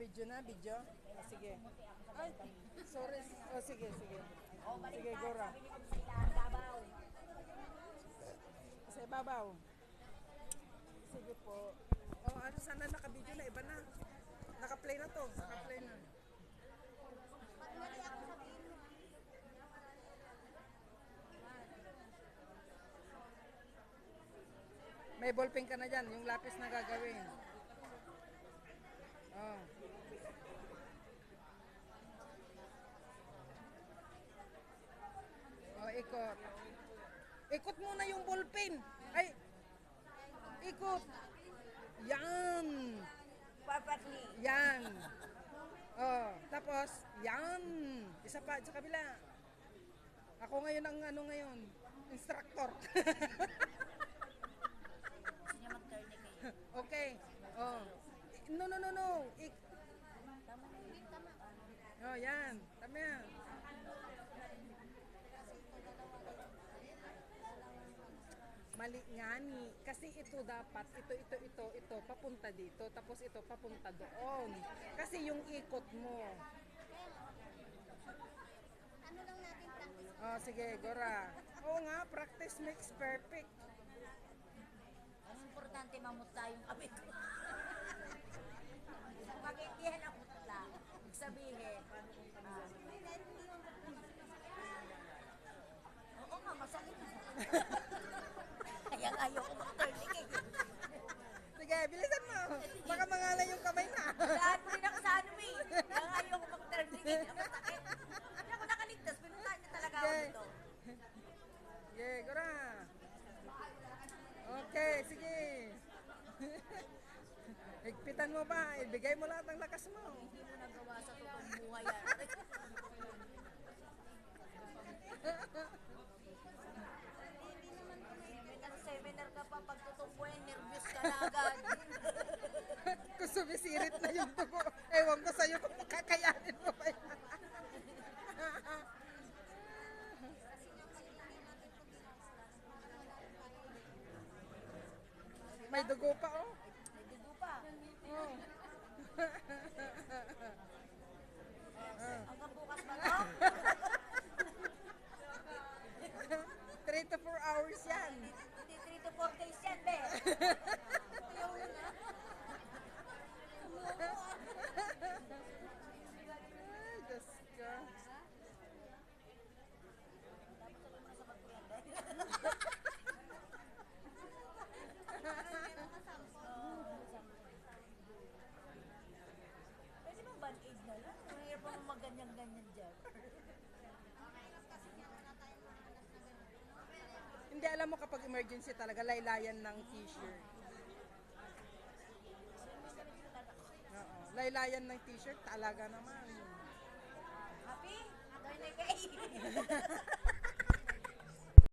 Video na, video? Ah, sige. Ay, sorry. Oh, sige, sige. Sige, Gora. Sa ibabaw. Sige po. Oh, ano sana naka-video na, iba na. Naka-play na to. Naka-play na. May ballpen ka na dyan, yung lapis na gagawin. Oh. Oh, ikot. Ikot muna yung ballpen. Ay, ikot. Yan. Perfectly. Yan. Oh, tapos, yan. Isa pa, sa kabila. Ako ngayon ang ano ngayon, instructor. Gusto niya mag-tourniquet. Okay. Oh. No, no, no, no. Oh, yan. Tama yan. Mali nga ni. Kasi ito dapat, ito, papunta dito. Tapos ito, papunta doon. Kasi yung ikot mo. Ano lang natin practice? Oh, sige, Gora. Oo nga, practice makes perfect. Ang importante, mamutla yung kabit ko. Mag-indihan ang mutla. Ibig sabihin, oo nga, masakit. Kaya nga ayoko mag-tourniquet. Sige, bilisan mo. Baka mangalay yung kamay na. Lahat mo rin ako sa ano eh. Kaya nga ayoko mag-tourniquet. Masakit. Hindi ako nakaligtas. Pinuntahan niya talaga ako Okay. dito. Sige, Gora. Okay, sige. Higpitan mo ba? Ibigay mo lahat ng lakas mo. Hindi mo nagawa sa totoong buhay yan. Seminar ka pa, pag totoong buhay, nervous ka na agad. Kung sumisirit na yung dugo, ewan ko sa'yo kung kakayanin mo ba yan. May dugo pa, oh. May dugo pa. Oh. Hanggang bukas ba to? 3 to 4 hours yan. Hindi 3 to 4 days yan, be. Ay, Diyos ko. Pwede bang band-aid na lang? Mahirap pa maganyan-ganyan dyan. Hindi, alam mo kapag emergency talaga, laylayan ng t-shirt. Oo, laylayan ng t-shirt talaga naman. Happy? Tourniquet.